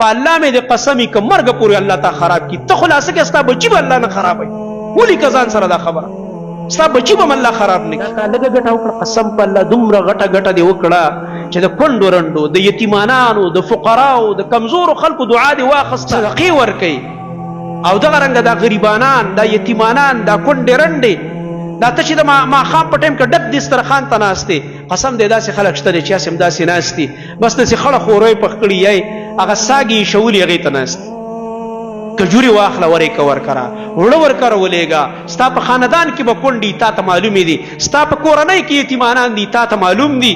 په الله مې د قسمي که مرګ پورې الله تا خراب کی ته خلاصه کې ستا بچي به الله نه خرابوي ولي که ځان سره دا خبره ستا بچي به الله خراب نه کړي لږه ګټه وکړه قسم په الله دومره غټه ګټه دې وکړه چې د کونډو رنډو د یتیمانانو د فقراو د کمزورو خلکو دعا دې واخسته صدقې ورکوي او دغه رنګه دا غریبانان دا یتیمانان دا کونډې رنډې دا ته چې د ماښام په ټایم کې ډک دسترخوان ته ناست دی قسم دی داسې خلک شته دی چې هسې هم داسې ناست دي بس داسې خړه خوروی پخ کړي یی هغه ساګې یې شولي هغې ته ناست کجوري واخله ورې که ورکره وړه ورکره ولېږه ستا په خاندان کې به کونډې تا ته معلومې دي ستا په کورنۍ کې یتیمانان دي تا ته معلوم دي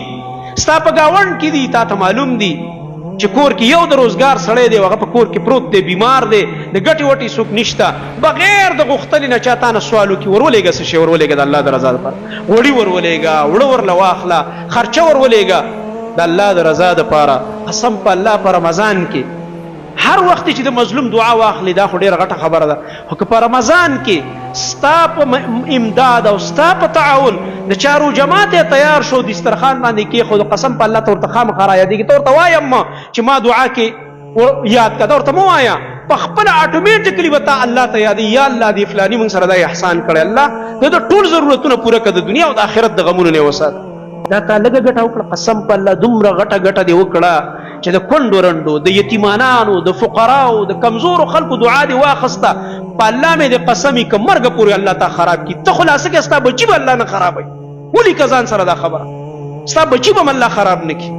ستا په ګاونډ کې دي تا ته معلوم دي چې کور کې یو د روزګار سړی دی هغه په کور کې پروت دی بیمار دی د ګټې وټې څوک نشته بغیر د غوښتنې نه چا تا نه سوال وکړي ورولېږه څه شی ورولېږه د الله د رضا دپاره غوړي ورولېږه وړه ورله واخله خرچه ورولېږه د الله د رضا دپاره قسم په الله په رمضان کې هر وخت چې د مظلوم دعا واخلي دا خو ډېره غټه خبره ده خو که په رمضان کې ستا په امداد او ستا په تعاون د چارو جماعت تیار شو دسترخوان باندې کېښود قسم په الله ته ورته خامخا رایادېږي ته ورته وایم چې ما دعا کې یاد کړه ته ورته مه وایه په خپله اټومیټیکلي به تا الله ته یادوي یا الله دې فلاني موږ سره دا احسان کړی الله د ټول ضرورتونه پوره کړه د دنیا او د آخرت د غمونو نه یې وساته دا تا لږه ګټه وکړه قسم په الله دومره غټه ګټه دې وکړه چې د کونډو رنډو د یتیمانانو د فقراو د کمزورو خلکو دعا دې واخسته په الله مې د قسمي که مرګ پورې الله تا خراب کی ته خلاصه کې ستا بچي به الله نه خرابوي ولي که ځان سره دا خبره ستا بچي به الله خراب نه کړي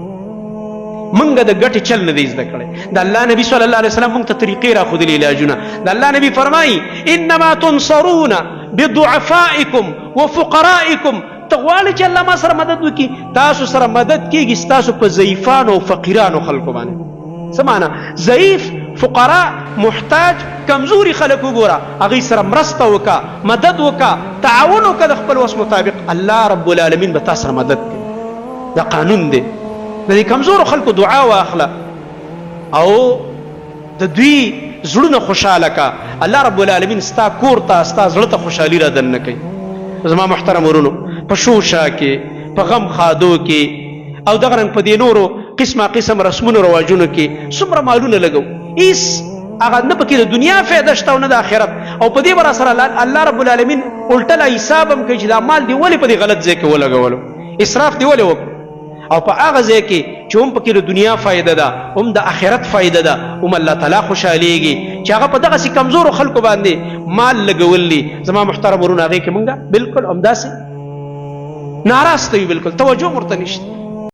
منګه د ګټې چل نه دی زده کړی د الله نبي صلی الله علیه وسلم موږ ته طریقې راښودلي علاجونه د الله نبي فرمایي انما تنصرون بضعفائکم وفقرائکم ته غواړې چې الله ما سره مدد وکړي تاسو سره مدد کېږي ستاسو په ضعیفانو او فقیرانو خلکو باندې څه معنا ضعیف فقرا محتاج کمزوري خلک وګوره هغوی سره مرسته وکړه مدد وکړه تعاون وکړه د خپل وس مطابق الله رب العالمین به تا سره مدد کوي دا قانون دی د دې کمزورو خلکو دعا واخله او د دوی زړونه خوشحاله کا الله رب العالمین ستا کور ته ستا زړه ته خوشحالي را دننه کوي زما محترم ورونو په شوشا کې په غم خادو کې او دغه رنګ په دې نورو قسمه قسم رسمونو رواجونو کې څومره مالونه لګو هیڅ هغه نه پکې د دنیا فایده شته او نه د آخرت او په دې بر سره الله رب العالمین الټه حساب هم کوي چې دا مال دی ولې په دې غلط ځای کې ولګولو اسراف دی ولې وکړو او په هغه ځای کې چې هم پکې د دنیا فایده ده هم د آخرت فایده ده هم الله تعالی خوشحالیږي چې هغه په دغسې کمزورو خلکو باندې مال لګول دي زما محترم ورونه هغې کې مونږ بالکل همداسې ناراسته وي بالکل توجه ورته نشته